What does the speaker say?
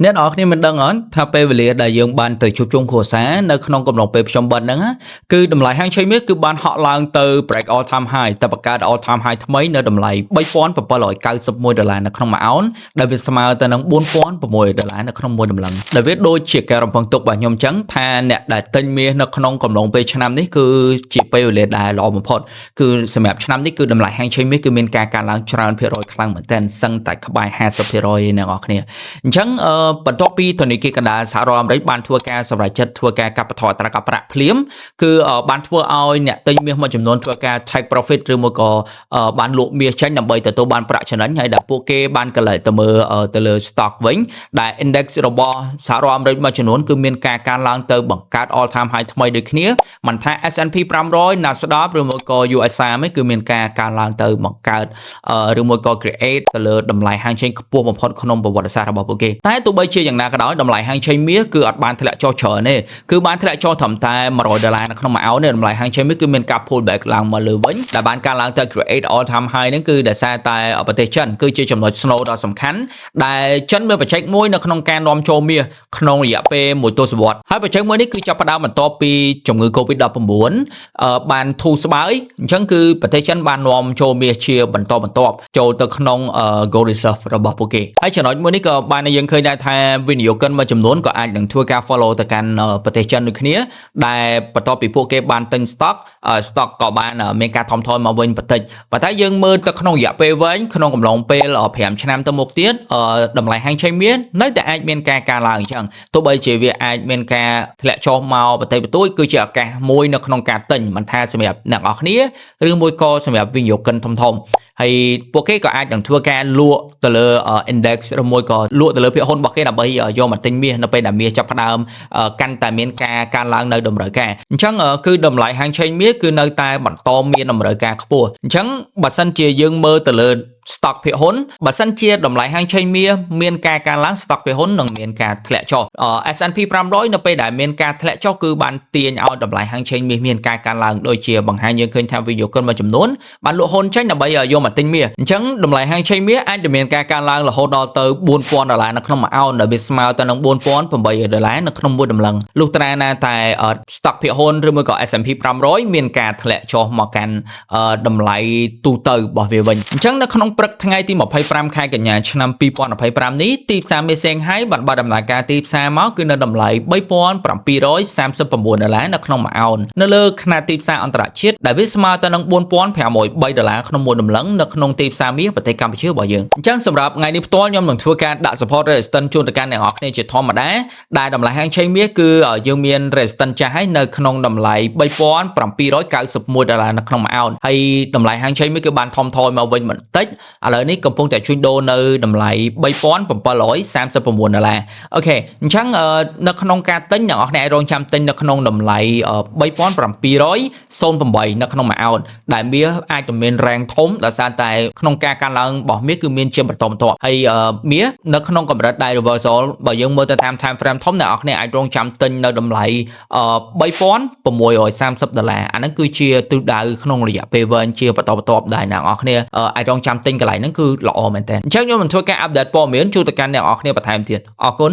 អ្នកនរគ្នាមិនដឹងអត់ថាពេលវេលាដែលយើងបានទៅជួបជុំគ្រួសារនៅក្នុងកំឡុងពេលខ្ញុំបិណ្ឌហ្នឹងគឺតម្លៃហាងឆេមីគឺបានហក់ឡើងទៅ break all time high តែបង្កើត all time high ថ្មីនៅតម្លៃ$3,791នៅក្នុងមួយអោនដែលវាស្មើទៅនឹង$4,600នៅក្នុងមួយតម្លឹងដែលវាដូចជាការរំពឹងទុករបស់ខ្ញុំអញ្ចឹងថាអ្នកដែលទិញមាសនៅក្នុងកំឡុងពេលឆ្នាំនេះគឺជាពេលវេលាដែលល្អបំផុតគឺសម្រាប់ឆ្នាំនេះគឺតម្លៃហាងឆេមីគឺមានការកើនឡើងច្រើនភាគរយខ្លាំងមែនទែនសឹងតែក្បែរ50%អ្នកនរគ្នាអញ្ចឹងបន្ទាប់ពីធនាគារកណ្ដាលសហរដ្ឋអាមេរិកបានធ្វើការសម្រេចចិត្តធ្វើការកាត់បន្ថយអត្រាការប្រាក់ភ្លាមគឺបានធ្វើឲ្យអ្នកទិញមាសមួយចំនួនធ្វើការ take profit ឬមួយក៏បានលក់មាសចេញដើម្បីទទួលបានប្រាក់ចំណេញហើយដែលពួកគេបានកលេចទៅមើលទៅលើ stock វិញដែល index របស់សហរដ្ឋអាមេរិកមួយចំនួនគឺមានការកើនឡើងទៅបង្កើត all time high ថ្មីដូចគ្នាមិនថា S&P 500 Nasdaq ឬមួយក៏ US 30គឺមានការកើនឡើងទៅបង្កើតឬមួយក៏ create ទៅលើតម្លៃហាងឆេងខ្ពស់បំផុតក្នុងប្រវត្តិសាស្ត្ររបស់ពួកគេតែទោះបីជាយ៉ាងណាក៏ដោយតម្លៃហាងឆេងមាសគឺអត់បានធ្លាក់ចុះច្រើនទេគឺបានធ្លាក់ចុះត្រឹមតែ$100នៅក្នុងមួយអោនតម្លៃហាងឆេងមាសគឺមានការ pull back ឡើងមកលើវិញដែលបានកើនឡើងទៅ create all time high ហ្នឹងគឺដោយសារតែប្រទេសចិនគឺជាចំណុច snow ដ៏សំខាន់ដែលចិនមានបច្ចេកមួយនៅក្នុងការនាំចូលមាសក្នុងរយៈពេលមួយទសវត្សរ៍ហើយបច្ចេកមួយនេះគឺចាប់ផ្ដើមបន្ទាប់ពីជំងឺ COVID-19 បានធូរស្បើយអញ្ចឹងគឺប្រទេសចិនបាននាំចូលមាសជាបន្តបន្ទាប់ចូលទៅក្នុង gold reserve របស់ពួកគេហើយចំណុចមួយនេះក៏បានយើងឃើញដែរថាវិនិយោគិនមួយចំនួនក៏អាចនឹងធ្វើការ follow ទៅកាន់ប្រទេសចិនដូចគ្នាដែលបន្ទាប់ពីពួកគេបានទិញ stock ក៏បានមានការថមថយមកវិញបន្តិចប៉ុន្តែយើងមើលទៅក្នុងរយៈពេលវែងក្នុងកំឡុងពេល5ឆ្នាំទៅមុខទៀតតម្លៃហាងឆេងមាសនៅតែអាចមានការកើនឡើងអញ្ចឹងទោះបីជាវាអាចមានការធ្លាក់ចុះមកបន្តិចបន្តួចគឺជាឱកាសមួយនៅក្នុងការទិញមិនថាសម្រាប់អ្នកនរគ្នាឬមួយក៏សម្រាប់វិនិយោគិនធំហើយពួកគេក៏អាចនឹងធ្វើការលក់ទៅលើ index ឬមួយក៏លក់ទៅលើភាគហ៊ុនរបស់គេដើម្បីយកមកទិញមាសនៅពេលដែលមាសចាប់ផ្ដើមកាន់តែមានការកើនឡើងនៅតម្រូវការអញ្ចឹងគឺតម្លៃហាងឆេងមាសគឺនៅតែបន្តមានតម្រូវការខ្ពស់អញ្ចឹងបើសិនជាយើងមើលទៅលើstock ភាគហ៊ុនបើសិនជាតម្លៃហាងឆេងមាសមានការកើនឡើង stock ភាគហ៊ុននឹងមានការធ្លាក់ចុះ S&P 500នៅពេលដែលមានការធ្លាក់ចុះគឺបានទាញឲ្យតម្លៃហាងឆេងមាសមានការកើនឡើងដូចជាបង្ហាញយើងឃើញថាវិនិយោគិនមួយចំនួនបានលក់ហ៊ុនចេញដើម្បីយកមកទិញមាសអញ្ចឹងតម្លៃហាងឆេងមាសអាចនឹងមានការកើនឡើងរហូតដល់ទៅ$4,000នៅក្នុងមួយអោនដែលវាស្មើទៅនឹង$4,800នៅក្នុងមួយតម្លឹងលុះត្រាណាតែ stock ភាគហ៊ុនឬមួយក៏ S&P 500មានការធ្លាក់ចុះមកកាន់តម្លៃទូទៅរបស់វាវិញអញ្ចឹងនៅក្នុងព្រឹកថ្ងៃទី25ខែកញ្ញាឆ្នាំ2025នេះទីផ្សារមាសសៀងហៃបានបើកដំណើរការទីផ្សារមកគឺនៅតម្លៃ$3,739នៅក្នុងមួយអោននៅលើຂະຫນាត់ទីផ្សារអន្តរជាតិដែលវាស្មើទៅនឹង$4,503ក្នុងមួយតម្លឹងនៅក្នុងទីផ្សារមាសប្រទេសកម្ពុជារបស់យើងអញ្ចឹងសម្រាប់ថ្ងៃនេះផ្ទាល់ខ្ញុំនឹងធ្វើការដាក់ support resistance ជូនទៅកាន់អ្នកនរគ្នាជាធម្មតាដែលតម្លៃហាងឆេងមាសគឺយើងមាន resistance ចាស់ហើយនៅក្នុងតម្លៃ$3,791នៅក្នុងមួយអោនហើយតម្លៃហាងឆេងមាសគឺបានថមថយមកវិញបន្តិចឥឡូវនេះកំពុងតែជួញដូរនៅតម្លៃ$3,739អូខេអញ្ចឹងនៅក្នុងការទិញអ្នកនរគ្នាអាចរងចាំទិញនៅក្នុងតម្លៃ$3,708នៅក្នុងមួយអោនដែលមាសអាចនឹងមាន rank ធំដោយសារតែក្នុងការកើនឡើងរបស់មាសគឺមានជាបន្តបន្ទាប់ហើយមាសនៅក្នុងកម្រិតដែល reversal បើយើងមើលទៅតាម time frame ធំអ្នកនរគ្នាអាចរងចាំទិញនៅតម្លៃ$3,630អាហ្នឹងគឺជាទិសដៅក្នុងរយៈពេលវែងជាបន្តបន្ទាប់ដែលអ្នកនរគ្នាអាចរងចាំទិញកន្លែងហ្នឹងគឺល្អមែនតើអញ្ចឹងខ្ញុំនឹងធ្វើការ update ព័ត៌មានជូនទៅកាន់អ្នកនរគ្នាបន្ថែមទៀតអរគុណ